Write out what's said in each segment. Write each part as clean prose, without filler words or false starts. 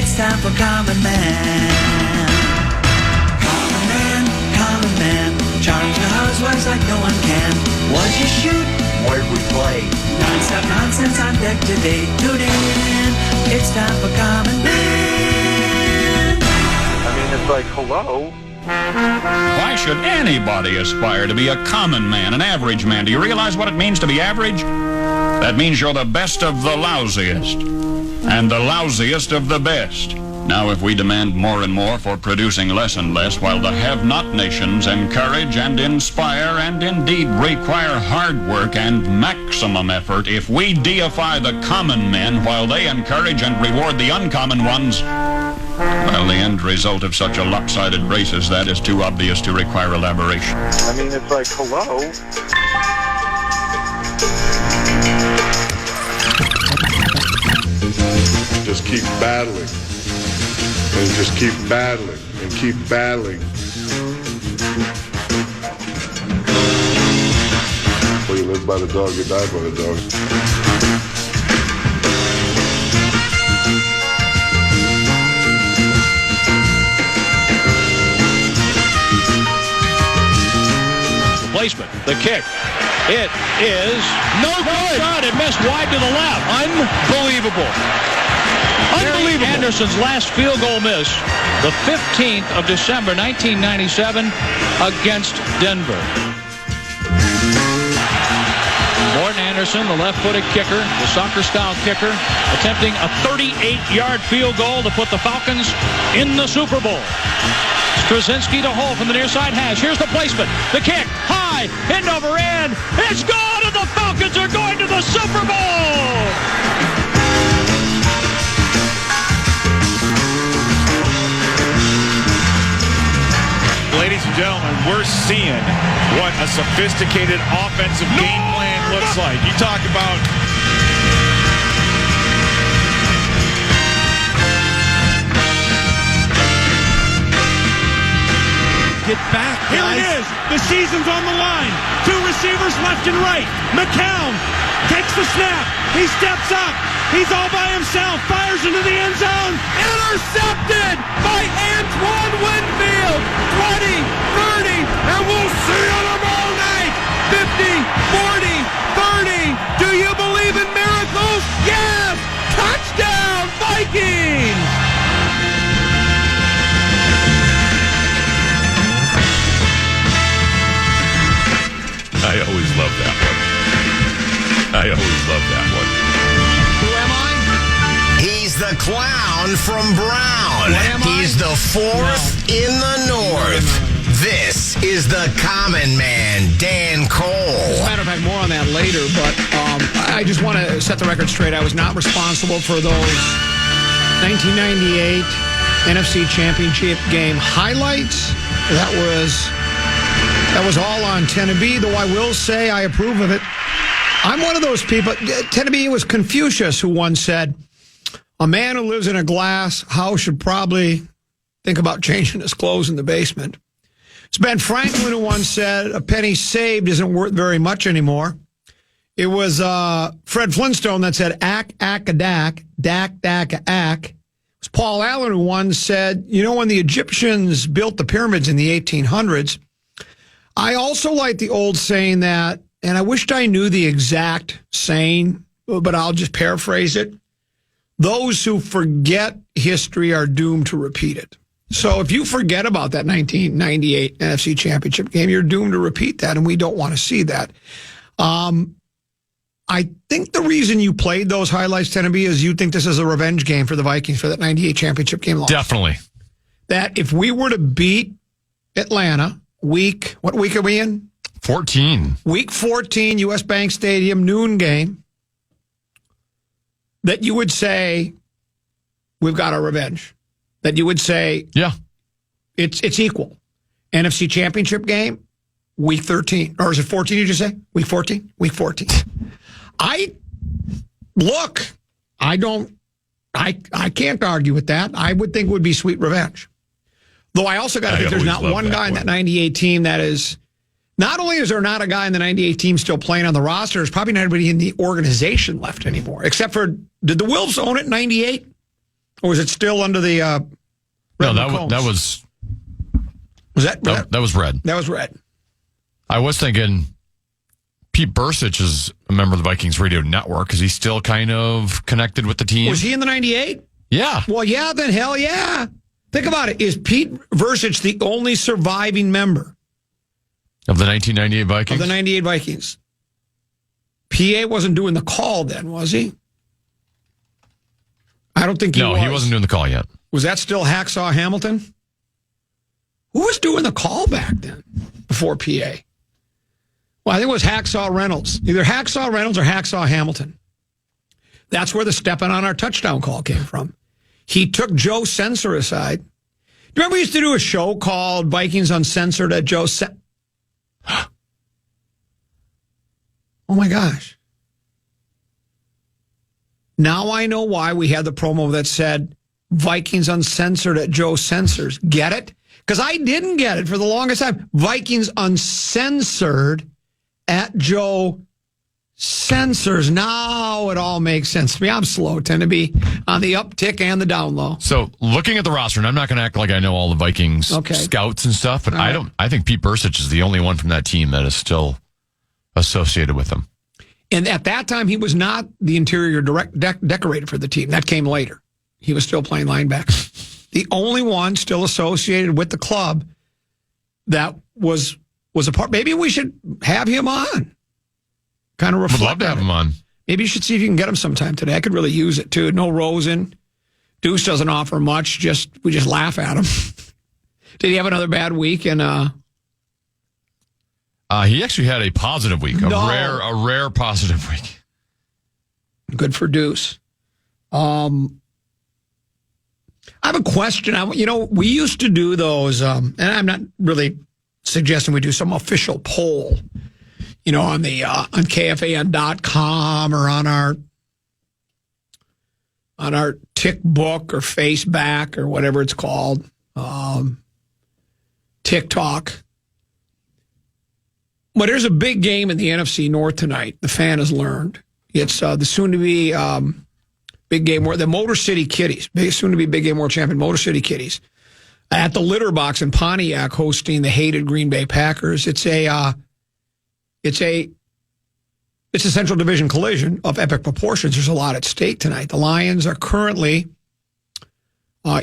It's time for Common Man. Common Man. Charge the housewives like no one can. What'd you shoot? Where'd we play? Non-stop nonsense on deck today. Tune in. It's time for Common Man. I mean, it's like, hello? Why should anybody aspire to be a common man, an average man? Do you realize what it means to be average? That means you're the best of the lousiest, and the lousiest of the best. Now, if we demand more and more for producing less and less, while the have-not nations encourage and inspire and indeed require hard work and maximum effort, if we deify the common men while they encourage and reward the uncommon ones, well, the end result of such a lopsided race as that is too obvious to require elaboration. I mean, it's like, hello? Just keep battling. And just keep battling. And keep battling. Well, you live by the dog, you die by the dog. Placement, the kick. It is no good. Shot. It missed wide to the left. Unbelievable. Unbelievable. Anderson's last field goal miss, the 15th of December, 1997, against Denver. Morton Anderson, the left-footed kicker, the soccer-style kicker, attempting a 38-yard field goal to put the Falcons in the Super Bowl. Straczynski to Hull from the near side hash. Here's the placement. The kick. High. End over end. It's gone, and the Falcons are going to the Super Bowl. Ladies and gentlemen, we're seeing what a sophisticated offensive game plan looks like. You talk about... Get back, guys. Here it is. The season's on the line. Two receivers left and right. McCown takes the snap. He steps up. He's all by himself. Fires into the end zone. Intercepted by Antoine Winfield. 20, 30, and we'll see you tomorrow night. 50, 40, 30. Do you believe in miracles? Yes. Touchdown, Vikings. I always love that one. I always love that one. Who am I? He's the clown from Brown. What am I? He's the fourth in the north. This is the common man, Dan Cole. As a matter of fact, more on that later, but I just want to set the record straight. I was not responsible for those 1998 NFC Championship game highlights. That was all on Teneby, though I will say I approve of it. I'm one of those people. Teneby, it was Confucius who once said, a man who lives in a glass house should probably think about changing his clothes in the basement. It's Ben Franklin who once said, a penny saved isn't worth very much anymore. It was Fred Flintstone that said, ack-a-dack, dack-dack-a-ack. It was Paul Allen who once said, you know, when the Egyptians built the pyramids in the 1800s, I also like the old saying that, and I wished I knew the exact saying, but I'll just paraphrase it. Those who forget history are doomed to repeat it. So if you forget about that 1998 NFC Championship game, you're doomed to repeat that, and we don't want to see that. I think the reason you played those highlights, Teneby, is you think this is a revenge game for the Vikings for that 98 Championship game loss. Definitely. That if we were to beat Atlanta, what week are we in? 14. Week 14, U.S. Bank Stadium, noon game, that you would say, we've got our revenge. That you would say, yeah, it's equal. NFC Championship game, week 13. Or is it 14, you just say? Week 14? Week 14. I can't argue with that. I would think it would be sweet revenge. Though I also got to think there's not one guy in that 98 team that is, not only is there not a guy in the 98 team still playing on the roster, there's probably not anybody in the organization left anymore. Except for, did the Wolves own it in 98? Or was it still under the No, red that McCombs? was that was red. That was red. I was thinking Pete Bercich is a member of the Vikings radio network. Is he still kind of connected with the team? Was he in the 98? Yeah. Well, yeah, then hell yeah. Think about it. Is Pete Bercich the only surviving member Of the 1998 Vikings? of the 98 Vikings? PA wasn't doing the call then, was he? I don't think he was. No, he wasn't doing the call yet. Was that still Hacksaw Hamilton? Who was doing the call back then before PA? Well, I think it was Hacksaw Reynolds. Either Hacksaw Reynolds or Hacksaw Hamilton. That's where the stepping on our touchdown call came from. He took Joe Sensor aside. Do you remember we used to do a show called Vikings Uncensored at Joe Oh, my gosh. Now I know why we had the promo that said Vikings Uncensored at Joe Censors. Get it? Because I didn't get it for the longest time. Vikings Uncensored at Joe Censors. Now it all makes sense to me. I'm slow. Tend to be on the uptick and the down low. So looking at the roster, and I'm not going to act like I know all the Vikings Okay. scouts and stuff, but All right. I think Pete Bercich is the only one from that team that is still associated with them. And at that time, he was not the interior decorator for the team. That came later. He was still playing linebacker. The only one still associated with the club that was a part. Maybe we should have him on. Kind of reflect. Would love to have him on. Maybe you should see if you can get him sometime today. I could really use it too. No Rosen. Deuce doesn't offer much. We just laugh at him. Did he have another bad week? And He actually had a positive week, a rare positive week. Good for Deuce. I have a question. We used to do those, and I'm not really suggesting we do some official poll, on the on KFAN.com or on our Tick Book or Faceback or whatever it's called, TikTok. But there's a big game in the NFC North tonight. The fan has learned. It's the soon-to-be big game, the Motor City Kitties, soon-to-be big game world champion Motor City Kitties, at the Litter Box in Pontiac, hosting the hated Green Bay Packers. It's a Central Division collision of epic proportions. There's a lot at stake tonight. The Lions are currently,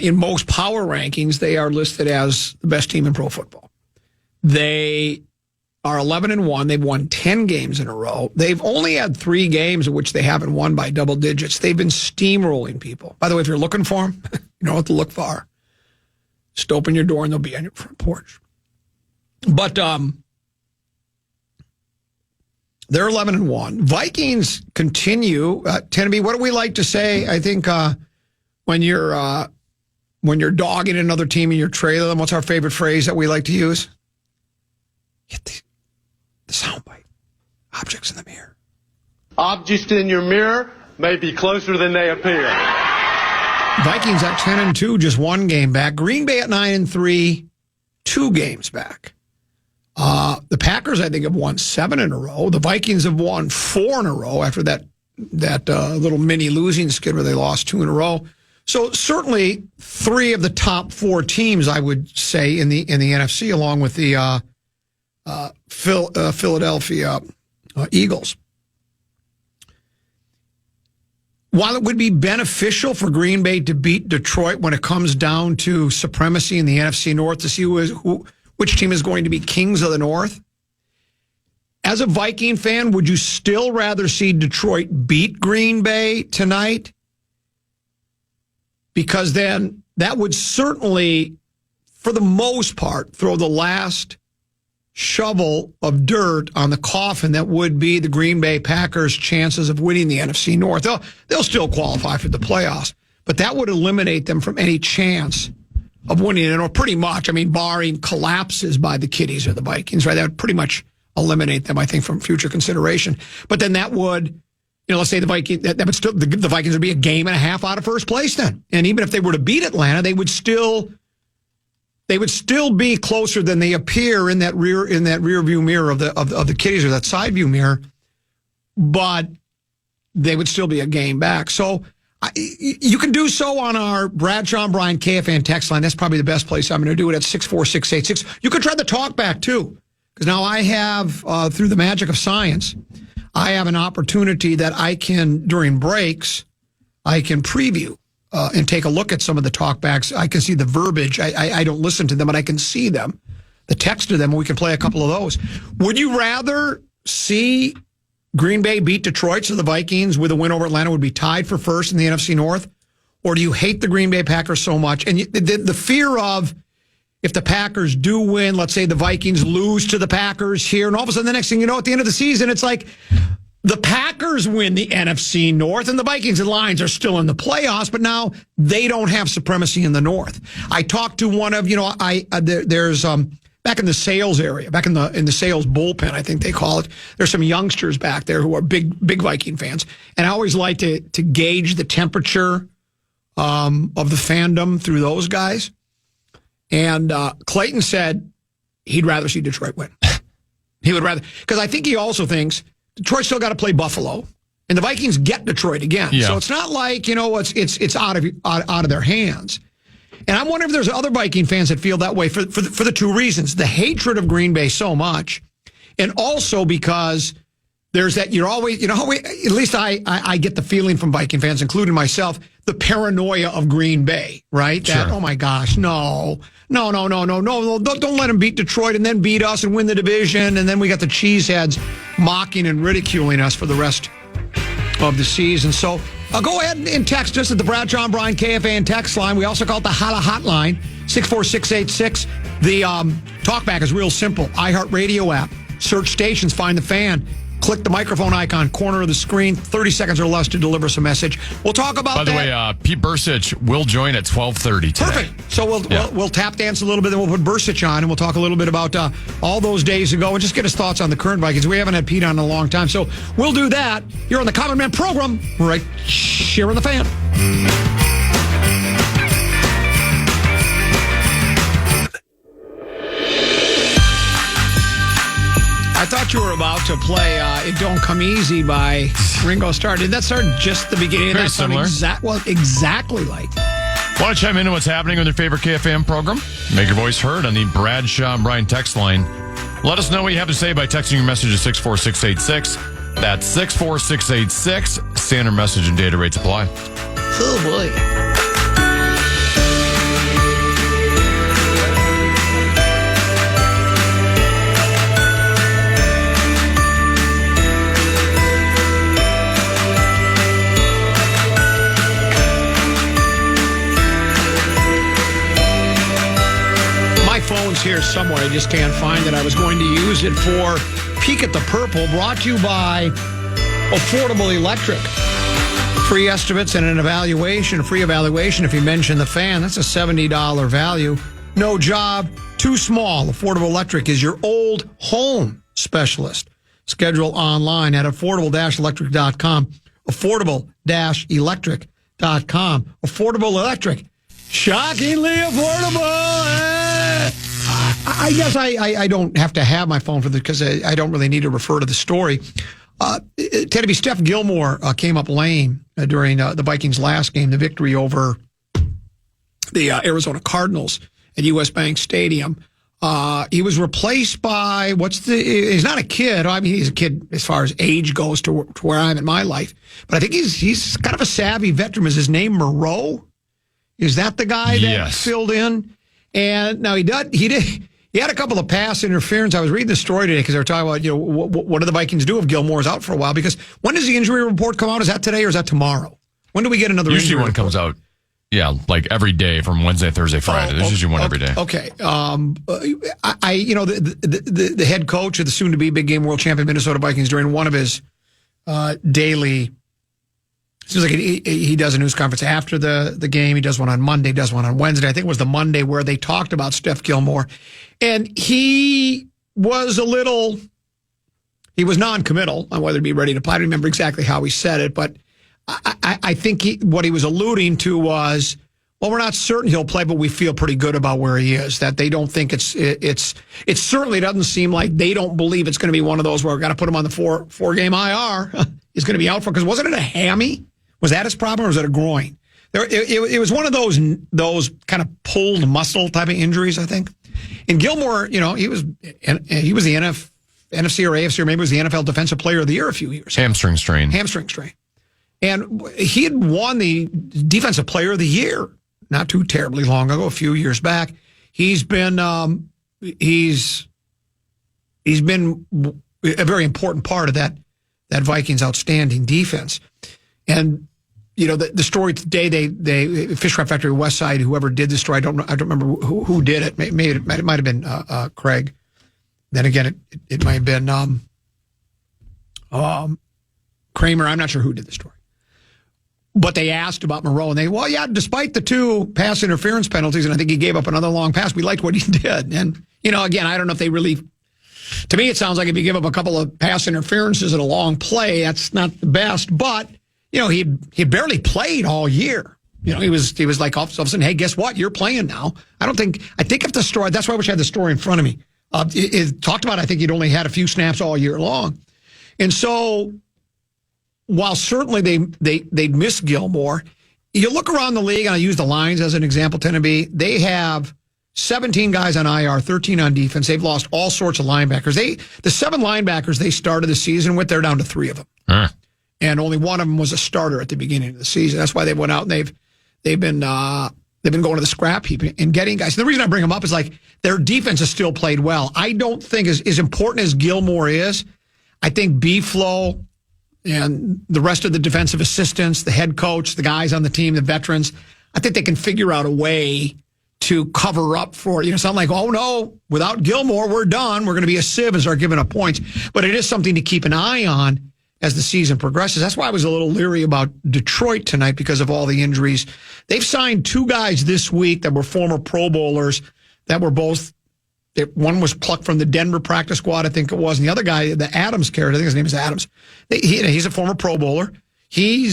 in most power rankings, they are listed as the best team in pro football. They are 11-1. They've won 10 games in a row. They've only had 3 games in which they haven't won by double digits. They've been steamrolling people. By the way, if you're looking for them, you know what to look for. Just open your door and they'll be on your front porch. But they're 11-1. Vikings continue tend to be, what do we like to say? I think when you're dogging another team and you're trailing them, what's our favorite phrase that we like to use? Hit the soundbite. Objects in the mirror. Objects in your mirror may be closer than they appear. Vikings at 10-2, just 1 game back. Green Bay at 9-3, 2 games back. The Packers, I think, have won 7 in a row. The Vikings have won 4 in a row after that little mini losing skid where they lost 2 in a row. So certainly 3 of the top 4 teams, I would say, in the NFC, along with the Philadelphia Eagles. While it would be beneficial for Green Bay to beat Detroit when it comes down to supremacy in the NFC North to see which team is going to be kings of the North, as a Viking fan, would you still rather see Detroit beat Green Bay tonight? Because then that would certainly, for the most part, throw the last shovel of dirt on the coffin that would be the Green Bay Packers' chances of winning the NFC North. They'll still qualify for the playoffs, but that would eliminate them from any chance of winning it, or pretty much, barring collapses by the Kitties or the Vikings, right? That would pretty much eliminate them, I think, from future consideration. But then that would, let's say the Vikings, the Vikings would be a game and a half out of first place then. And even if they were to beat Atlanta, they would still be closer than they appear in that rear view mirror of the Kitties, or that side view mirror, but they would still be a game back. So You can do so on our Bradshaw and Brian KFAN text line. That's probably the best place. I'm going to do it at 64686. You could try the talk back, too, because now I have, through the magic of science, I have an opportunity that I can, during breaks, I can preview and take a look at some of the talkbacks. I can see the verbiage. I don't listen to them, but I can see them, the text of them, and we can play a couple of those. Would you rather see Green Bay beat Detroit so the Vikings with a win over Atlanta would be tied for first in the NFC North? Or do you hate the Green Bay Packers so much? And the fear of, if the Packers do win, let's say the Vikings lose to the Packers here, and all of a sudden the next thing you know, at the end of the season, it's like the Packers win the NFC North and the Vikings and Lions are still in the playoffs, but now they don't have supremacy in the North. I talked to one of, there's back in the sales area, back in the sales bullpen, I think they call it. There's some youngsters back there who are big Viking fans, and I always like to gauge the temperature of the fandom through those guys. And Clayton said he'd rather see Detroit win. He would rather, because I think he also thinks Detroit still got to play Buffalo, and the Vikings get Detroit again. Yeah. So it's not like it's out of their hands. And I wonder if there's other Viking fans that feel that way for the two reasons: the hatred of Green Bay so much, and also because there's that you're always, at least I get the feeling from Viking fans, including myself, the paranoia of Green Bay, right? Sure. That, oh my gosh, no, don't let them beat Detroit and then beat us and win the division, and then we got the cheeseheads mocking and ridiculing us for the rest of the season. So go ahead and text us at the Bradshaw and Brian KFAN text line. We also call it the Holla Hotline, 64686. The talkback is real simple. iHeartRadio app, search stations, find the fan. Click the microphone icon, corner of the screen, 30 seconds or less to deliver us a message. We'll talk about that. By the way, Pete Bercich will join at 12:30 today. Perfect. So we'll tap dance a little bit, then we'll put Bercich on, and we'll talk a little bit about all those days ago and just get his thoughts on the current Vikings. We haven't had Pete on in a long time, so we'll do that here on the Common Man program, right here on the fan. I thought you were about to play It Don't Come Easy by Ringo Starr. Did that start just the beginning? Very similar. Exactly like. Want to chime in on what's happening with your favorite KFAN program? Make your voice heard on the Bradshaw and Brian text line. Let us know what you have to say by texting your message to 64686. That's 64686. Standard message and data rates apply. Oh, boy. Phone's here somewhere. I just can't find it. I was going to use it for Peek at the Purple, brought to you by Affordable Electric. Free estimates and an evaluation, free evaluation if you mention the fan. That's a $70 value. No job, too small. Affordable Electric is your old home specialist. Schedule online at affordable-electric.com. Affordable-electric.com. Affordable Electric. Shockingly affordable. I guess I don't have to have my phone for this because I don't really need to refer to the story. Teddy B. Steph Gilmore came up lame during the Vikings' last game, the victory over the Arizona Cardinals at U.S. Bank Stadium. He was replaced by, he's not a kid. I mean, he's a kid as far as age goes to where I'm in my life. But I think he's kind of a savvy veteran. Is his name Moreau? Is that the guy that filled in? And now he had a couple of pass interference. I was reading the story today because they were talking about, what do the Vikings do if Gilmore's out for a while? Because when does the injury report come out? Is that today or is that tomorrow? When do we get another usually injury one report? Comes out, like every day from Wednesday, Thursday, Friday. There's usually one every day. Okay. The head coach of the soon-to-be big game world champion Minnesota Vikings during one of his daily, it seems like he does a news conference after the game. He does one on Monday, does one on Wednesday. I think it was the Monday where they talked about Steph Gilmore. And he was non-committal on whether to be ready to play. I don't remember exactly how he said it, but I think what he was alluding to was, well, we're not certain he'll play, but we feel pretty good about where he is. That they don't think it certainly doesn't seem like they don't believe it's going to be one of those where we've got to put him on the four-game IR. He's going to be out for, because wasn't it a hammy? Was that his problem, or was it a groin? It was one of those kind of pulled muscle type of injuries, I think. And Gilmore, he was the NFC or AFC, or maybe it was the NFL Defensive Player of the Year a few years ago. Hamstring strain. And he had won the Defensive Player of the Year not too terribly long ago, a few years back. He's been a very important part of that Vikings outstanding defense. And the story today, they Fishcraft Factory West Side, whoever did the story, I don't remember who did it. Maybe it might have been Craig. Then again, it might have been Kramer. I'm not sure who did the story. But they asked about Moreau, and despite the 2 pass interference penalties, and I think he gave up another long pass, we liked what he did. And, again, I don't know if they really, to me, it sounds like if you give up a couple of pass interferences and a long play, that's not the best. But, he barely played all year. He was like, all of a sudden, hey, guess what? You're playing now. I think if the story, that's why I wish I had the story in front of me. It talked about, I think he'd only had a few snaps all year long. And so, while certainly they'd miss Gilmore, you look around the league, and I use the Lions as an example, Tennessee, they have 17 guys on IR, 13 on defense. They've lost all sorts of linebackers. The 7 linebackers they started the season with, they're down to 3 of them. And only one of them was a starter at the beginning of the season. That's why they went out and they've been going to the scrap heap and getting guys. And the reason I bring them up is their defense has still played well. I don't think as important as Gilmore is, I think B-Flow and the rest of the defensive assistants, the head coach, the guys on the team, the veterans, I think they can figure out a way to cover up for, something like, oh no, without Gilmore, we're done. We're going to be a sieve and start giving up points. But it is something to keep an eye on as the season progresses. That's why I was a little leery about Detroit tonight because of all the injuries. They've signed 2 guys this week that were former Pro Bowlers that were both, one was plucked from the Denver practice squad, I think it was, and the other guy, the Adams character, I think his name is Adams. He's a former Pro Bowler. He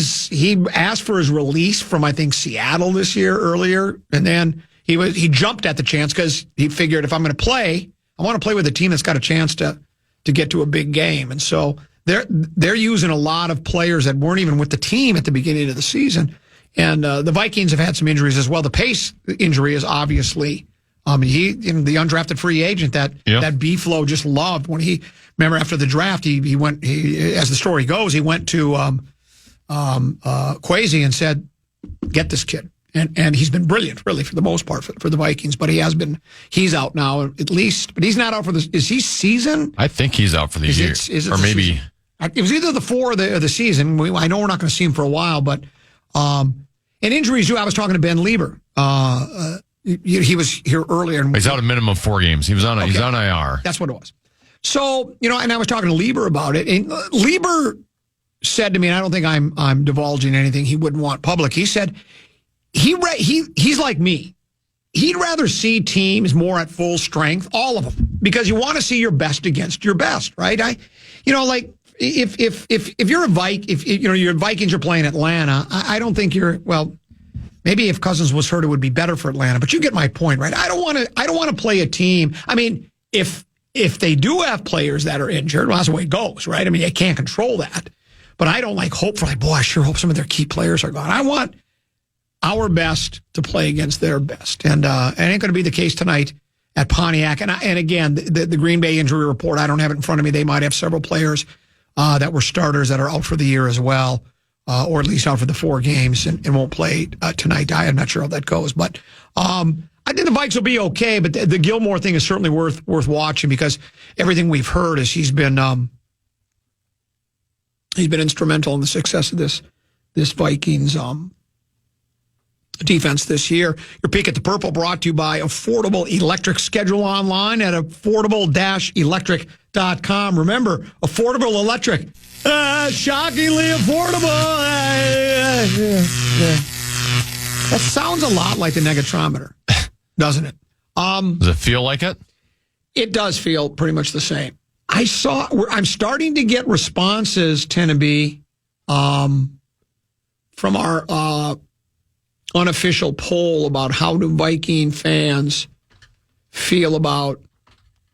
asked for his release from, I think, Seattle this year earlier, and then he jumped at the chance because he figured if I'm going to play, I want to play with a team that's got a chance to get to a big game. And so they're using a lot of players that weren't even with the team at the beginning of the season. And the Vikings have had some injuries as well. The Pace injury is obviously the undrafted free agent that B-Flow just loved. When remember after the draft, he went, as the story goes, he went to Kwesi and said, get this kid. And he's been brilliant, really, for the most part for the Vikings. But he's out now at least. But he's not out is he season? I think he's out for the year. Or maybe. Season? It was either the 4 or the season. I know we're not going to see him for a while, but and injuries too. I was talking to Ben Lieber. He was here earlier. He's out a minimum of 4 games. He's on IR. That's what it was. So, and I was talking to Lieber about it, and Lieber said to me, and I don't think I'm divulging anything he wouldn't want public. He said he's like me. He'd rather see teams more at full strength, all of them, because you want to see your best against your best, right? If you're a your Vikings are playing Atlanta, I don't think maybe if Cousins was hurt, it would be better for Atlanta. But you get my point, right? I don't want to play a team. I mean, if they do have players that are injured, well, that's the way it goes, right? I mean, you can't control that. But I don't hope for I sure hope some of their key players are gone. I want our best to play against their best, and it ain't going to be the case tonight at Pontiac. And again, the Green Bay injury report, I don't have it in front of me. They might have several players that were starters that are out for the year as well. Or at least out for the 4 games and won't play tonight. I'm not sure how that goes. But I think the Vikes will be okay. But the Gilmore thing is certainly worth watching because everything we've heard is he's been instrumental in the success of this Vikings defense this year. Your Peek at the Purple brought to you by Affordable Electric. Schedule online at affordable-electric.com. Remember, Affordable Electric. Shockingly affordable. That sounds a lot like the negatometer, doesn't it? Does it feel like it? It does feel pretty much the same. I'm starting to get responses, Tennessee, from our unofficial poll about how do Viking fans feel about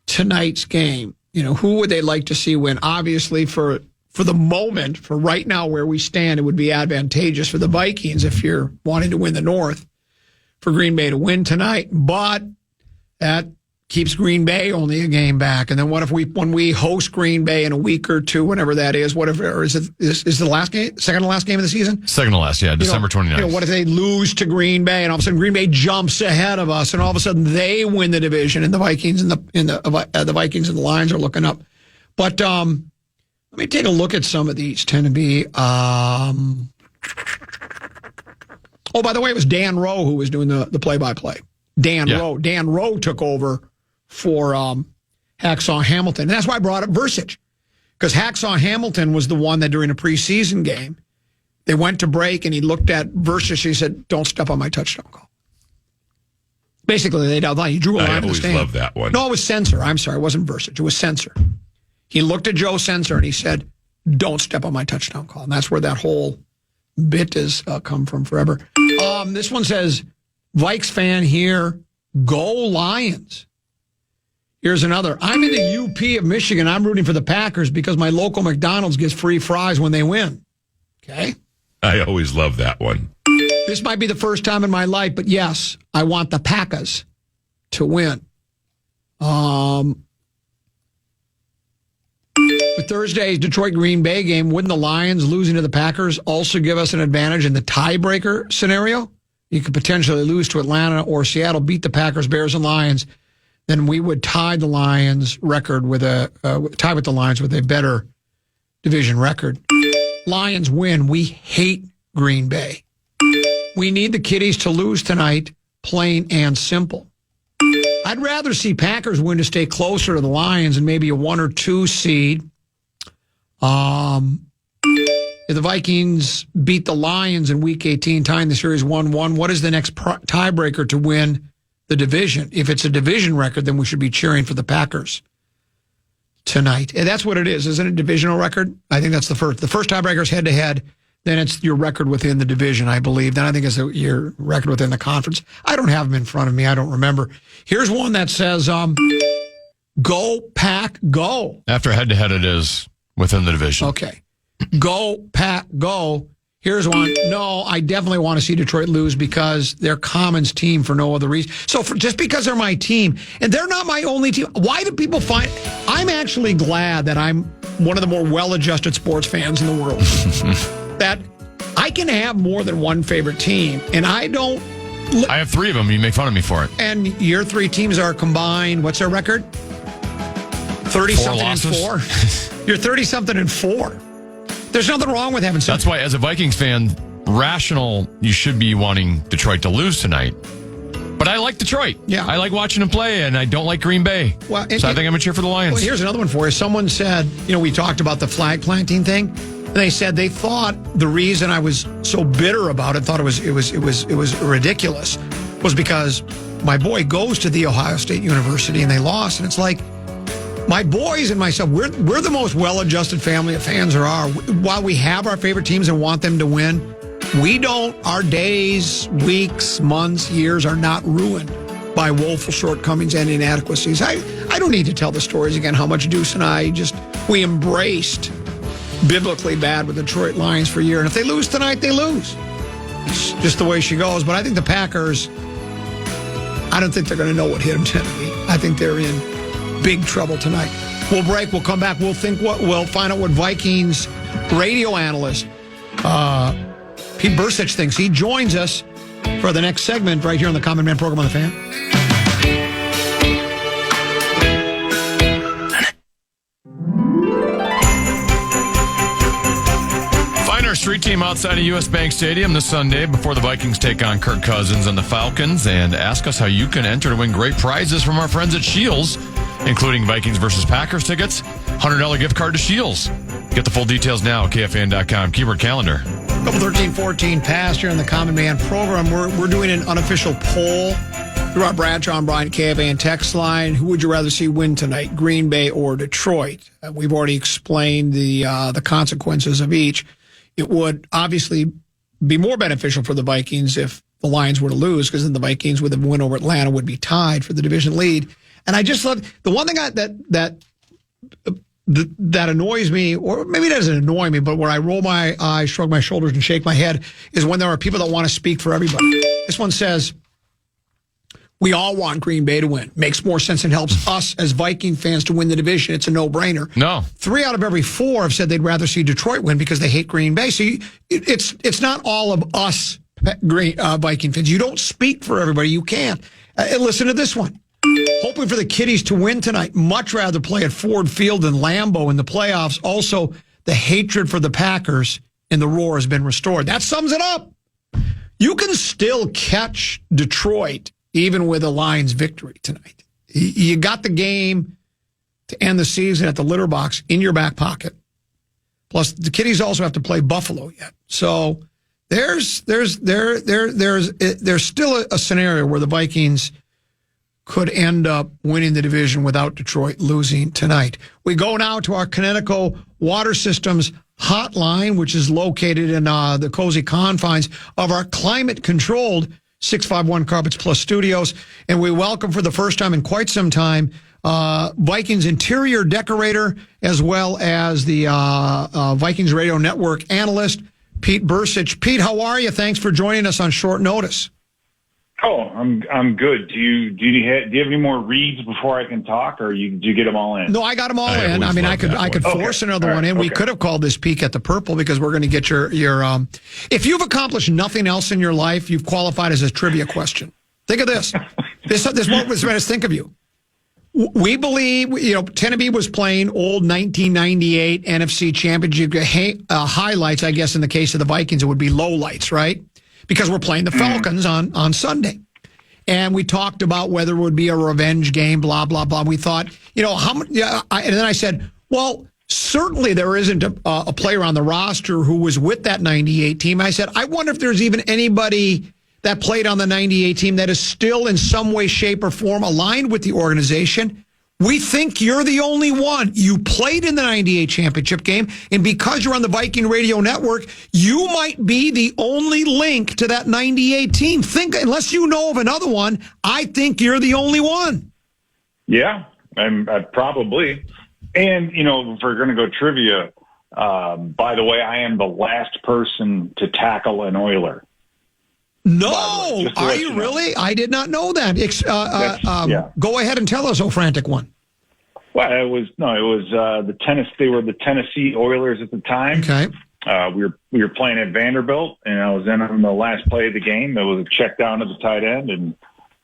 tonight's game. Who would they like to see win? Obviously, for for the moment, for right now where we stand, it would be advantageous for the Vikings if you're wanting to win the North for Green Bay to win tonight. But that keeps Green Bay only a game back. And then what if when we host Green Bay in a week or two, whenever that is, whatever, is the last game, second to last game of the season? Second to last, yeah, December 29th. What if they lose to Green Bay and all of a sudden Green Bay jumps ahead of us and all of a sudden they win the division and the Vikings and the Vikings and the Lions are looking up. But let me take a look at some of these. Tend to be. Oh, by the way, it was Dan Rowe who was doing the play-by-play. Dan Rowe took over for Hacksaw Hamilton. And that's why I brought up Bercich, because Hacksaw Hamilton was the one that during a preseason game, they went to break and he looked at Bercich. He said, "Don't step on my touchdown call." Basically, they down line. He drew a line in the stand. I always love that one. No, it was Censor. I'm sorry, it wasn't Bercich. It was Censor. He looked at Joe Censor and he said, "Don't step on my touchdown call." And that's where that whole bit has come from forever. This one says, Vikes fan here, go Lions. Here's another. I'm in the UP of Michigan. I'm rooting for the Packers because my local McDonald's gives free fries when they win. Okay? I always love that one. This might be the first time in my life, but yes, I want the Packers to win. With Thursday's Detroit-Green Bay game, wouldn't the Lions losing to the Packers also give us an advantage in the tiebreaker scenario? You could potentially lose to Atlanta or Seattle, beat the Packers, Bears, and Lions. Then we would tie the Lions record with tie with the Lions with a better division record. Lions win. We hate Green Bay. We need the Kitties to lose tonight, plain and simple. I'd rather see Packers win to stay closer to the Lions and maybe a 1 or 2 seed. If the Vikings beat the Lions in Week 18, tying the series 1-1, what is the next tiebreaker to win the division? If it's a division record, then we should be cheering for the Packers tonight. And that's what it is, isn't it? Divisional record? I think that's the first. The first tiebreaker is head-to-head. Then it's your record within the division, I believe. Then I think it's your record within the conference. I don't have them in front of me. I don't remember. Here's one that says, go, Pack, go. After head-to-head, it is within the division. Okay. Go, Pack, go. Here's one. No, I definitely want to see Detroit lose because they're Common's team for no other reason. So just because they're my team, and they're not my only team, why do people find... I'm actually glad that I'm one of the more well-adjusted sports fans in the world. That I can have more than one favorite team, and I don't... I have 3 of them. You make fun of me for it. And your 3 teams are combined, what's their record? 30-something and 4. You're 30-something and 4. There's nothing wrong with having... That's why, as a Vikings fan, rational, you should be wanting Detroit to lose tonight. But I like Detroit. Yeah. I like watching them play, and I don't like Green Bay. Well, I think I'm going to cheer for the Lions. Well, here's another one for you. Someone said, we talked about the flag planting thing, and they said they thought the reason I was so bitter about it, thought it was ridiculous, was because my boy goes to the Ohio State University, and they lost, and it's like, my boys and myself, we're the most well-adjusted family of fans there are. While we have our favorite teams and want them to win, our days, weeks, months, years are not ruined by woeful shortcomings and inadequacies. I don't need to tell the stories again how much Deuce and I we embraced biblically bad with the Detroit Lions for a year. And if they lose tonight, they lose. It's just the way she goes. But I think the Packers, I don't think they're going to know what hit them tonight. I think they're in big trouble tonight. We'll break. We'll come back. We'll find out what Vikings radio analyst Pete Bercich thinks. He joins us for the next segment right here on the Common Man program on the Fan. Find our street team outside of U.S. Bank Stadium this Sunday before the Vikings take on Kirk Cousins and the Falcons, and ask us how you can enter to win great prizes from our friends at Shields, including Vikings versus Packers tickets, $100 gift card to Shields. Get the full details now at KFAN.com. Keyword calendar. Couple 13-14 past here on the Common Man program. We're doing an unofficial poll through our Bradshaw and Bryant KFAN text line. Who would you rather see win tonight, Green Bay or Detroit? We've already explained the consequences of each. It would obviously be more beneficial for the Vikings if the Lions were to lose, because then the Vikings with a win over Atlanta would be tied for the division lead. And I just love the one thing that that annoys me, or maybe it doesn't annoy me, but where I roll my eyes, shrug my shoulders, and shake my head is when there are people that want to speak for everybody. This one says, we all want Green Bay to win. Makes more sense and helps us as Viking fans to win the division. It's a no-brainer. No. 3 out of every 4 have said they'd rather see Detroit win because they hate Green Bay. So it's not all of us Viking fans. You don't speak for everybody. You can't. And listen to this one. Hoping for the Kitties to win tonight. Much rather play at Ford Field than Lambeau in the playoffs. Also, the hatred for the Packers and the roar has been restored. That sums it up. You can still catch Detroit even with a Lions victory tonight. You got the game to end the season at the litter box in your back pocket. Plus, the Kitties also have to play Buffalo yet. So there's still a scenario where the Vikings could end up winning the division without Detroit losing tonight. We go now to our Connecticut Water Systems hotline, which is located in the cozy confines of our climate-controlled 651 Carpets Plus studios. And we welcome for the first time in quite some time Vikings interior decorator as well as the Vikings Radio Network analyst, Pete Bercich. Pete, how are you? Thanks for joining us on short notice. Oh, I'm good. Do you have any more reads before I can talk, or do you get them all in? No, I got them all in. I mean, I could force another one in. We could have called this Peek at the Purple because we're going to get your if you've accomplished nothing else in your life, you've qualified as a trivia question. Think of this. This what was made us think of you. We believe, Tennessee was playing old 1998 NFC Championship highlights. I guess in the case of the Vikings, it would be lowlights, right? Because we're playing the Falcons on Sunday. And we talked about whether it would be a revenge game, blah, blah, blah. We thought, how much? And then I said, well, certainly there isn't a player on the roster who was with that 98 team. I said, I wonder if there's even anybody that played on the 98 team that is still in some way, shape, or form aligned with the organization. We think you're the only one. You played in the 98 championship game, and because you're on the Viking Radio Network, you might be the only link to that 98 team. Unless you know of another one, I think you're the only one. Yeah, probably. And, if we're going to go trivia, by the way, I am the last person to tackle an Oiler. No, are you really? I did not know that. Go ahead and tell us, oh frantic one. Well, it was the Tennessee. They were the Tennessee Oilers at the time. Okay. We were playing at Vanderbilt, and I was in on the last play of the game. There was a check down to the tight end, and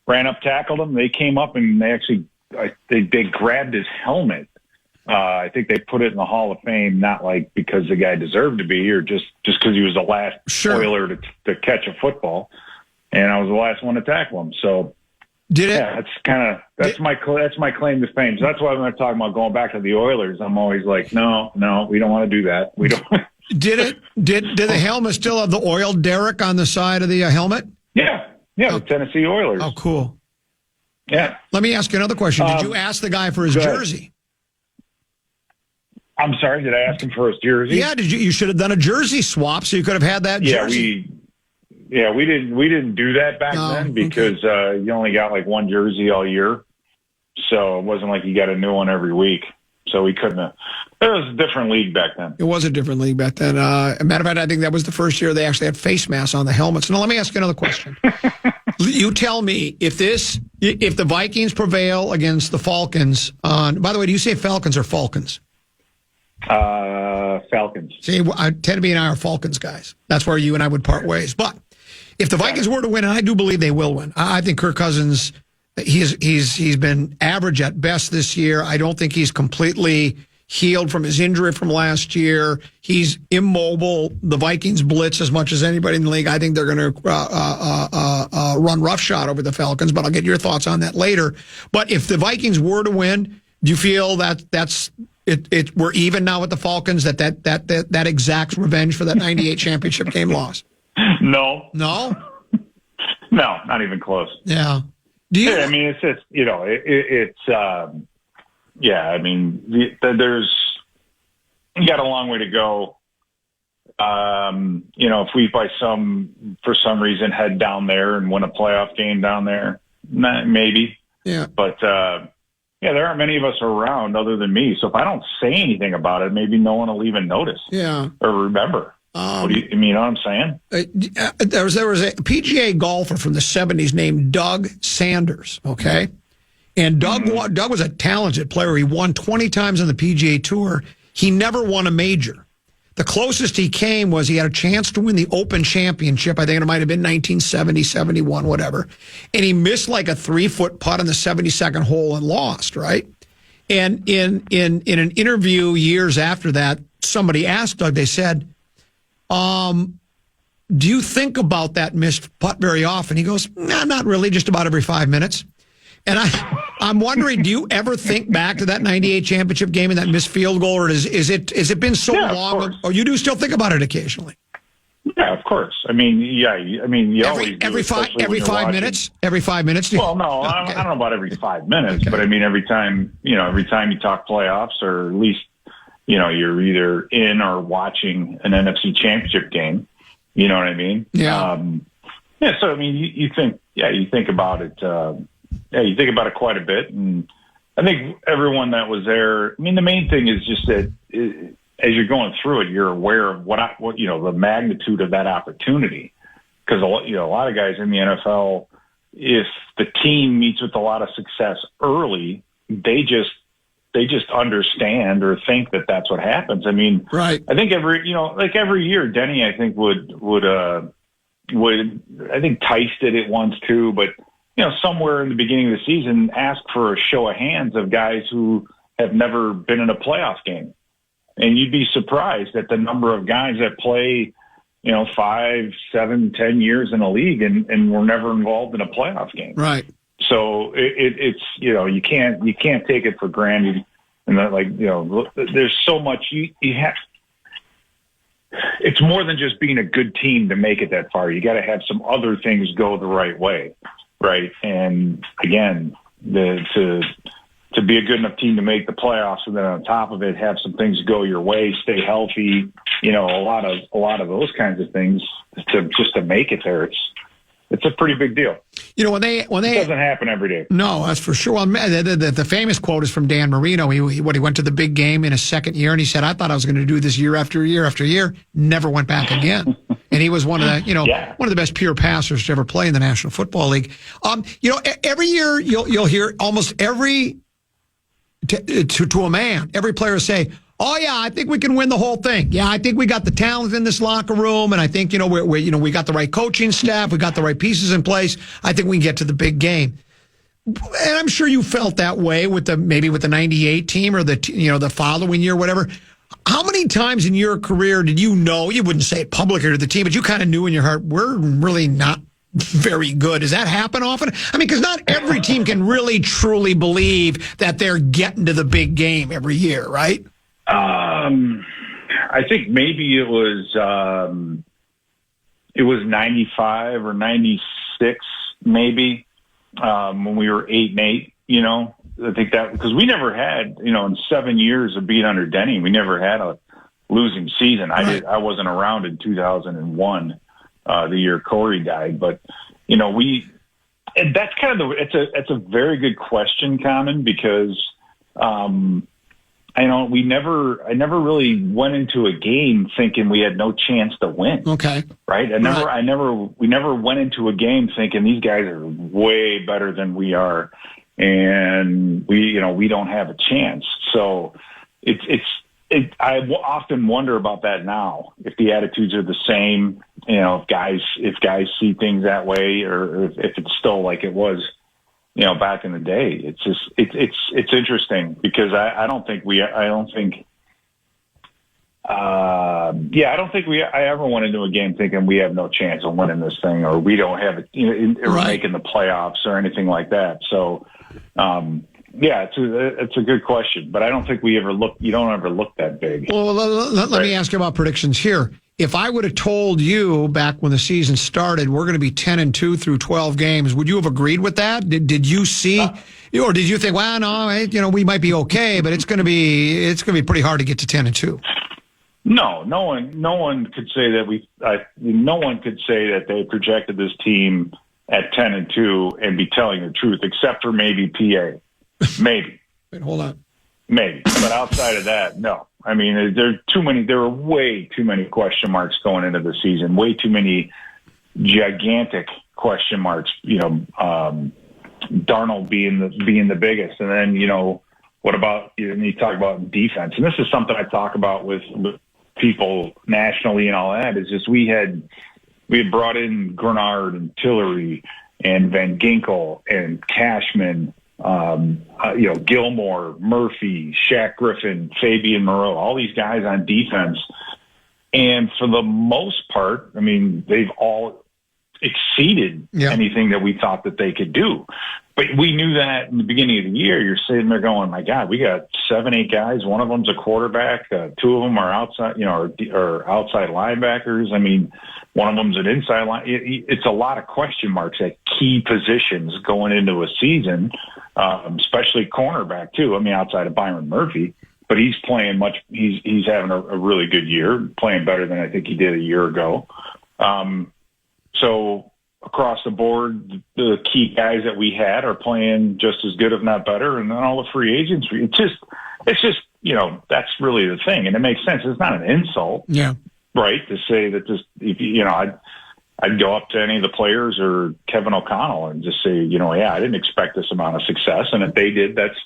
ran up, tackled him. They came up and they grabbed his helmet. I think they put it in the Hall of Fame, not like because the guy deserved to be, or just because he was the last Oiler to catch a football, and I was the last one to tackle him. So, that's my claim to fame. So that's why when I'm talking about going back to the Oilers, I'm always like, no, we don't want to do that. We don't. Did the helmet still have the oil derrick on the side of the helmet? Yeah, the Tennessee Oilers. Oh, cool. Yeah. Let me ask you another question. Did you ask the guy for his jersey? I'm sorry, did I ask him for his jersey? Yeah, you should have done a jersey swap so you could have had that jersey. We didn't do that back then because you only got like one jersey all year. So it wasn't like you got a new one every week. So we couldn't have. It was a different league back then. It was a different league back then. As a matter of fact, I think that was the first year they actually had face masks on the helmets. Now, let me ask you another question. You tell me if the Vikings prevail against the Falcons by the way, do you say Falcons or Falcons? Falcons. See, Tennessee and I are Falcons guys. That's where you and I would part ways. But if the Vikings were to win, and I do believe they will win, I think Kirk Cousins, he's been average at best this year. I don't think he's completely healed from his injury from last year. He's immobile. The Vikings blitz as much as anybody in the league. I think they're going to run roughshod over the Falcons, but I'll get your thoughts on that later. But if the Vikings were to win, do you feel that we're even now with the Falcons, that exacts revenge for that 98 championship game loss? No. No? No, not even close. Yeah. I mean, it's just, I mean, you got a long way to go. If we for some reason head down there and win a playoff game down there, maybe. Yeah. But, there aren't many of us around other than me. So if I don't say anything about it, maybe no one will even notice. Yeah. Or remember. You know what I'm saying? There was a PGA golfer from the 70s named Doug Sanders, okay? And Doug was a talented player. He won 20 times on the PGA Tour. He never won a major. The closest he came was he had a chance to win the Open Championship. I think it might have been 1970, 71, whatever. And he missed like a 3-foot putt on the 72nd hole and lost, right? And in an interview years after that, somebody asked Doug, they said, do you think about that missed putt very often? He goes, nah, not really, just about every 5 minutes. And I'm wondering, do you ever think back to that 98 championship game and that missed field goal, or is it been so long, or you do still think about it occasionally? Yeah, of course. I mean, you always every 5 minutes. Every 5 minutes. Well, no, okay. I don't know about every 5 minutes, but I mean, every time you talk playoffs, or at least you're either in or watching an NFC championship game. You know what I mean? Yeah. So I mean, you think about it. You think about it quite a bit, and I think everyone that was there. I mean, the main thing is just that as you're going through it, you're aware of what the magnitude of that opportunity. Because a lot of guys in the NFL, if the team meets with a lot of success early, they just understand or think that that's what happens. I mean, right. I think every year, Denny, I think would I think Tice did it once too, but somewhere in the beginning of the season, ask for a show of hands of guys who have never been in a playoff game. And you'd be surprised at the number of guys that play, 5, 7, 10 years in a league and were never involved in a playoff game. Right. So it's you can't take it for granted. And there's so much you have. It's more than just being a good team to make it that far. You got to have some other things go the right way. Right. And again, to be a good enough team to make the playoffs, and then on top of it, have some things go your way, stay healthy, a lot of those kinds of things to make it there. It's a pretty big deal. When they it doesn't happen every day. No, that's for sure. Well, the famous quote is from Dan Marino. He went to the big game in his second year, and he said, "I thought I was going to do this year after year after year." Never went back again. And he was one of the one of the best pure passers to ever play in the National Football League. Every year you'll hear almost every to a man, every player say, "Oh yeah, I think we can win the whole thing. Yeah, I think we got the talent in this locker room, and I think we got the right coaching staff, we got the right pieces in place. I think we can get to the big game." And I'm sure you felt that way with the 98 team or the following year, whatever. How many times in your career did you wouldn't say it publicly to the team, but you kind of knew in your heart, we're really not very good? Does that happen often? I mean, because not every team can really truly believe that they're getting to the big game every year, right? I think maybe it was 95 or 96, maybe, when we were 8-8, I think that because we never had, in 7 years of being under Denny, we never had a losing season. Right. I wasn't around in 2001, the year Corey died, but and that's kind of it's a very good question, Common, because, I never really went into a game thinking we had no chance to win. Okay. Right. We never went into a game thinking these guys are way better than we are, and we don't have a chance. So I often wonder about that now, if the attitudes are the same, if guys see things that way, or if it's still like it was, back in the day. It's interesting because I don't think I ever went into a game thinking we have no chance of winning this thing, or we don't have it, or making the playoffs or anything like that. So, it's a good question, but I don't think you don't ever look that big. Well, let me ask you about predictions here. If I would have told you back when the season started, we're going to be 10-2 through 12 games, would you have agreed with that? Did you see, or did you think, well, no, we might be okay, but it's going to be pretty hard to get to 10-2? No one could say that no one could say that they projected this team at 10-2 and be telling the truth, except for maybe PA, maybe. Wait, hold on. Maybe, but outside of that, no. I mean, there are way too many question marks going into the season, way too many gigantic question marks, Darnold being the biggest. And then, what about, you talk about defense. And this is something I talk about with people nationally and all that, is just we had brought in Grenard and Tillery and Van Ginkel and Cashman, Gilmore, Murphy, Shaq Griffin, Fabian Moreau, all these guys on defense. And for the most part, I mean, they've all exceeded anything that we thought that they could do. But we knew that in the beginning of the year. You're sitting there going, my God, we got 7-8 guys. One of them's a quarterback. 2 of them are outside, or outside linebackers. I mean, one of them's an inside line. It's a lot of question marks at key positions going into a season, especially cornerback too. I mean, outside of Byron Murphy, but he's playing he's having a really good year, playing better than I think he did a year ago. So across the board, the key guys that we had are playing just as good, if not better. And then all the free agents, it's just, that's really the thing. And it makes sense. It's not an insult. Yeah. Right. To say that I'd go up to any of the players or Kevin O'Connell and just say, I didn't expect this amount of success. And if they did, that's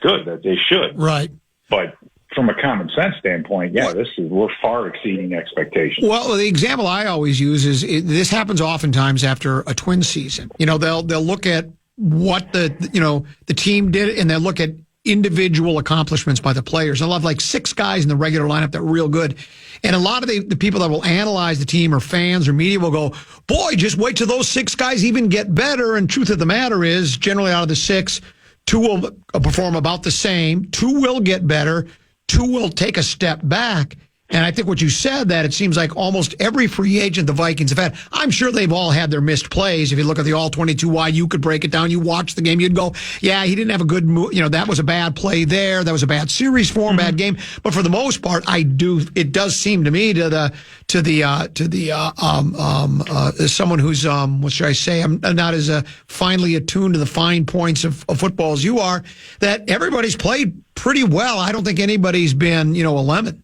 good, that they should. Right. But from a common sense standpoint, we're far exceeding expectations. Well, the example I always use is this happens oftentimes after a twin season. They'll look at what the team did, and they'll look at individual accomplishments by the players. They'll have like 6 guys in the regular lineup that were real good. And a lot of the people that will analyze the team or fans or media will go, boy, just wait till those 6 guys even get better. And truth of the matter is, generally out of the 6, 2 will perform about the same, 2 will get better, 2 will take a step back. And I think what you said, that it seems like almost every free agent the Vikings have had, I'm sure they've all had their missed plays. If you look at the all-22 wide, you could break it down. You watch the game, you'd go, yeah, he didn't have a good move. That was a bad play there. That was a bad series for him, bad game. But for the most part, it does seem to me someone who's, what should I say? I'm not as finely attuned to the fine points of football as you are, that everybody's played pretty well. I don't think anybody's been, a lemon.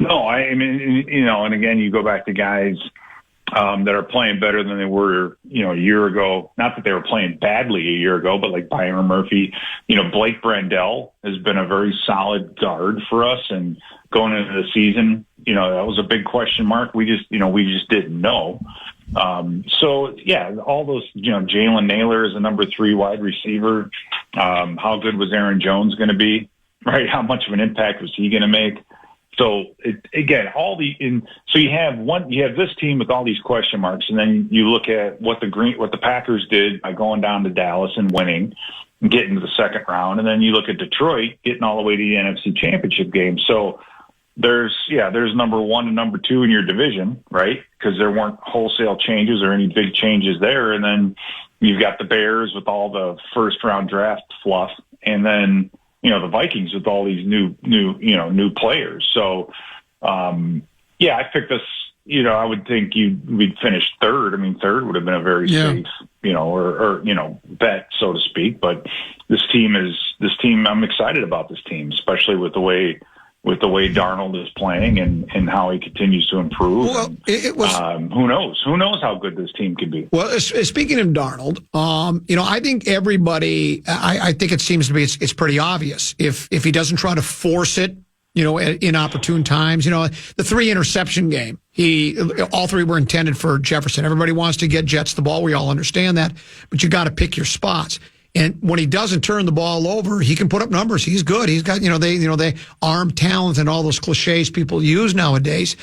No, I mean, and again, you go back to guys that are playing better than they were, a year ago. Not that they were playing badly a year ago, but like Byron Murphy, Blake Brandel has been a very solid guard for us. And going into the season, that was a big question mark. We just didn't know. All those, Jalen Naylor is a number 3 wide receiver. How good was Aaron Jones going to be? Right? How much of an impact was he going to make? So so you have this team with all these question marks, and then you look at what the Packers did by going down to Dallas and winning, and getting to the second round, and then you look at Detroit getting all the way to the NFC Championship game. So there's number 1 and number 2 in your division, right? Because there weren't wholesale changes or any big changes there, and then you've got the Bears with all the first round draft fluff, and then the Vikings with all these new players. So, I picked us, I would think we'd finish 3rd. I mean, 3rd would have been a very safe, or bet, so to speak. But this team, I'm excited about this team, especially with the way Darnold is playing and how he continues to improve. Well, it was, who knows? Who knows how good this team could be? Well, speaking of Darnold, I think everybody, I think it seems to be, it's pretty obvious. If he doesn't try to force it, at inopportune times, the 3 interception game, all 3 were intended for Jefferson. Everybody wants to get Jets the ball. We all understand that, but you got to pick your spots. And when he doesn't turn the ball over, he can put up numbers. He's good. He's got, they arm talent and all those cliches people use nowadays.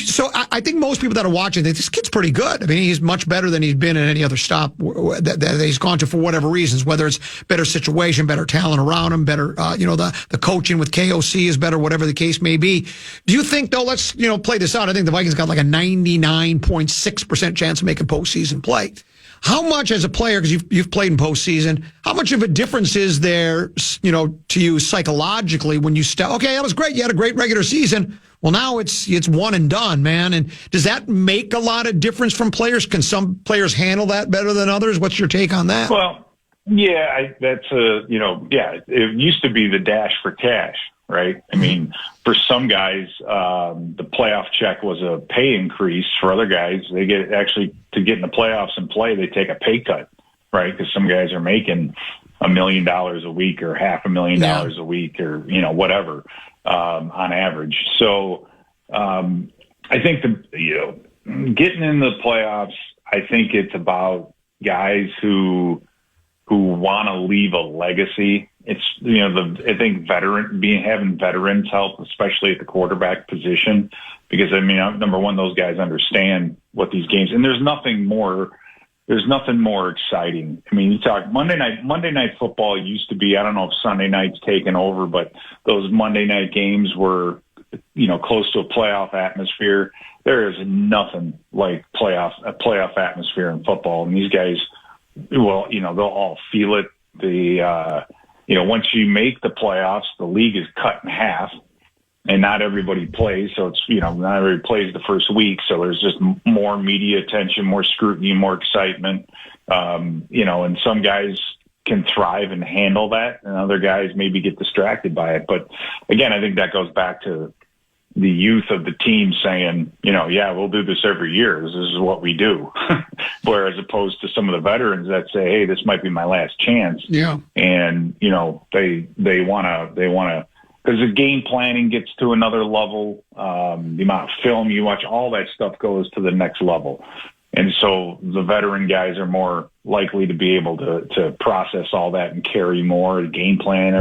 So I think most people that are watching think this kid's pretty good. I mean, he's much better than he's been in any other stop that he's gone to for whatever reasons, whether it's better situation, better talent around him, better, the coaching with KOC is better, whatever the case may be. Do you think, though, let's, play this out. I think the Vikings got like a 99.6% chance of making postseason play. How much as a player, because you've played in postseason, how much of a difference is there, to you psychologically when you okay, that was great. You had a great regular season. Well, now it's one and done, man. And does that make a lot of difference from players? Can some players handle that better than others? What's your take on that? Well, it used to be the dash for cash, right? I mean, for some guys, the playoff check was a pay increase. For other guys, they get actually to get in the playoffs and play, they take a pay cut, right? Because some guys are making $1 million a week or $500,000 a week or, whatever, on average. So, I think getting in the playoffs, I think it's about guys who want to leave a legacy. It's, I think having veterans help, especially at the quarterback position, because number one, those guys understand what these games, and there's nothing more exciting. I mean, you talk Monday night football used to be, I don't know if Sunday night's taken over, but those Monday night games were, close to a playoff atmosphere. There is nothing like a playoff atmosphere in football. And these guys, they'll all feel it. Once you make the playoffs, the league is cut in half and not everybody plays. So it's, not everybody plays the first week. So there's just more media attention, more scrutiny, more excitement. And some guys can thrive and handle that, and other guys maybe get distracted by it. But again, I think that goes back to the youth of the team saying, we'll do this every year. This is what we do. Whereas opposed to some of the veterans that say, hey, this might be my last chance. Yeah. And, they want to, because the game planning gets to another level. The amount of film you watch, all that stuff goes to the next level. And so the veteran guys are more likely to be able to process all that and carry more, game plan.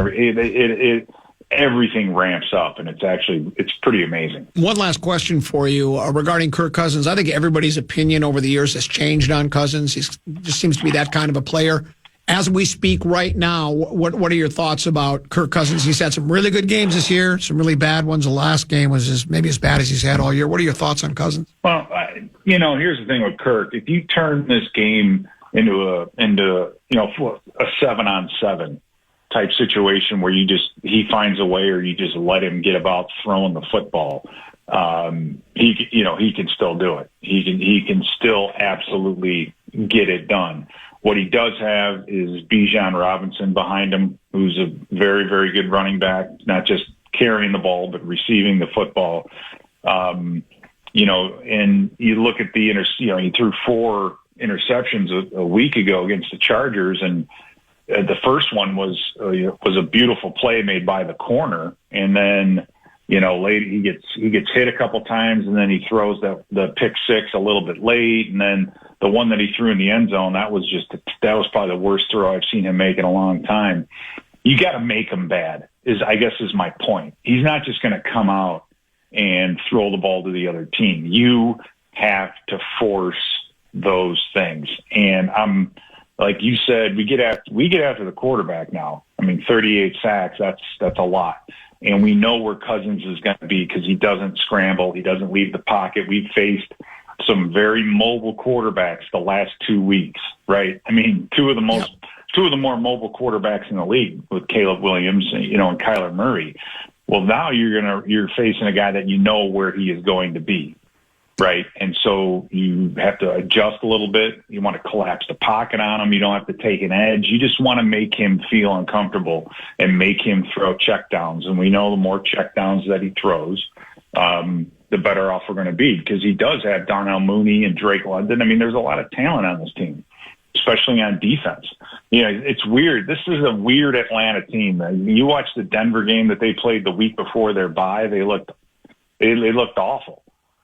Everything ramps up, and it's pretty amazing. One last question for you regarding Kirk Cousins. I think everybody's opinion over the years has changed on Cousins. He just seems to be that kind of a player. As we speak right now, what are your thoughts about Kirk Cousins? He's had some really good games this year, some really bad ones. The last game was maybe as bad as he's had all year. What are your thoughts on Cousins? Well, here's the thing with Kirk. If you turn this game into a 7-on-7 type situation where he finds a way, or you just let him get about throwing the football, he can still do it. He can still absolutely get it done. What he does have is Bijan Robinson behind him, who's a very, very good running back, not just carrying the ball, but receiving the football. And you look at he threw 4 interceptions a week ago against the Chargers, and the first one was a beautiful play made by the corner, and then late he gets hit a couple times, and then he throws the pick six a little bit late, and then the one that he threw in the end zone, that was probably the worst throw I've seen him make in a long time. You got to make him bad, is my point. He's not just going to come out and throw the ball to the other team. You have to force those things, and like you said, we get after the quarterback now. 38 sacks, that's a lot. And we know where Cousins is going to be because he doesn't scramble. He doesn't leave the pocket. We've faced some very mobile quarterbacks the last 2 weeks, right? Two of the more mobile quarterbacks in the league with Caleb Williams, and Kyler Murray. Well, now you're facing a guy that you know where he is going to be. Right. And so you have to adjust a little bit. You want to collapse the pocket on him. You don't have to take an edge. You just want to make him feel uncomfortable and make him throw checkdowns. And we know the more checkdowns that he throws, the better off we're going to be, because he does have Darnell Mooney and Drake London. There's a lot of talent on this team, especially on defense. It's weird. This is a weird Atlanta team. You watch the Denver game that they played the week before their bye. They looked awful.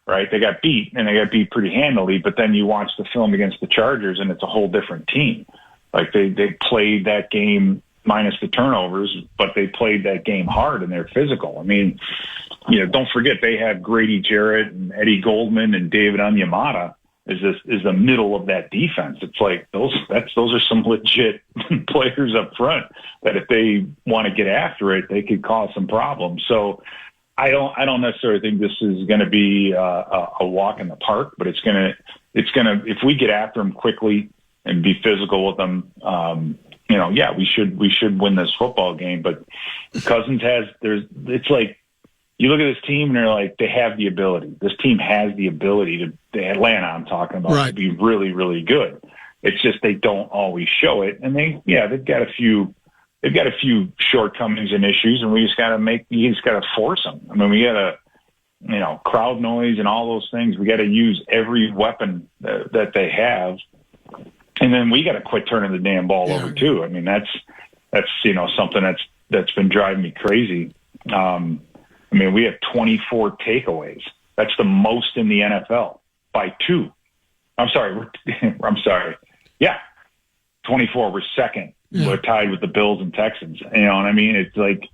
Right, they got beat, and they got beat pretty handily. But then you watch the film against the Chargers, and it's a whole different team. Like they played that game minus the turnovers, but they played that game hard, and they're physical. Don't forget they have Grady Jarrett and Eddie Goldman and David Onyemata is the middle of that defense. It's like those are some legit players up front that if they want to get after it, they could cause some problems. So. I don't necessarily think this is going to be a walk in the park, but it's going to if we get after them quickly and be physical with them, we should win this football game. But Cousins it's like you look at this team and they're like, they have the ability. This team has the ability to Atlanta. I'm talking about, right, to be really, really good. It's just they don't always show it, and they've got a few shortcomings and issues, and you just got to force them. I mean, we got to, crowd noise and all those things. We got to use every weapon that they have, and then we got to quit turning the damn ball over too. I mean, that's something that's been driving me crazy. I mean, we have 24 takeaways. That's the most in the NFL by 2. I'm sorry. Yeah, 24. We're second. Yeah. We're tied with the Bills and Texans. You know what I mean? It's like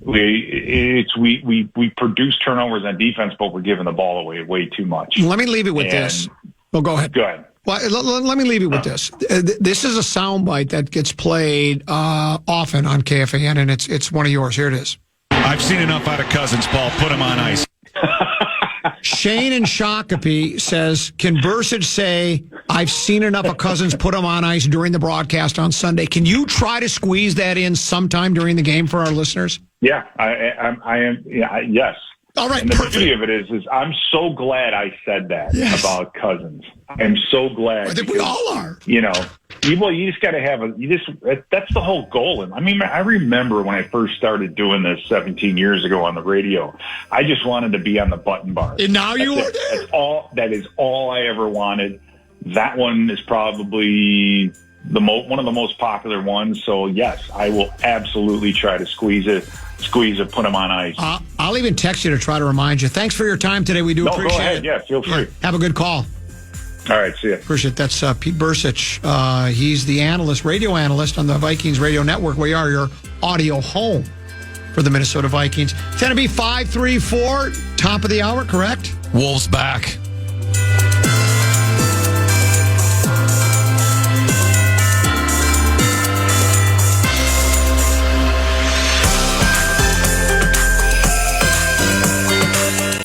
we produce turnovers on defense, but we're giving the ball away way too much. Let me leave it with this. Well, go ahead. Go ahead. Well, let me leave you with this. This is a soundbite that gets played often on KFAN, and it's one of yours. Here it is. I've seen enough out of Cousins, Paul. Put him on ice. Shane in Shakopee says, can Bercich say, I've seen enough of Cousins, put him on ice during the broadcast on Sunday? Can you try to squeeze that in sometime during the game for our listeners? Yeah, I am. Yeah, yes. All right. And the beauty of it is I'm so glad I said that about Cousins. I'm so glad. I think we all are. You just got to have that's the whole goal. And I mean, I remember when I first started doing this 17 years ago on the radio, I just wanted to be on the button bar. And now you are there. That is all I ever wanted. That one is probably one of the most popular ones. So yes, I will absolutely try to squeeze it, put them on ice. I'll even text you to try to remind you. Thanks for your time today. We do appreciate go ahead. it. Yeah, feel free. Have a good call. All right, see ya. Appreciate it. That's Pete Bercich. He's the radio analyst on the Vikings radio network. We are your audio home for the Minnesota Vikings. It's going to be 5:34, top of the hour, correct? Wolves back.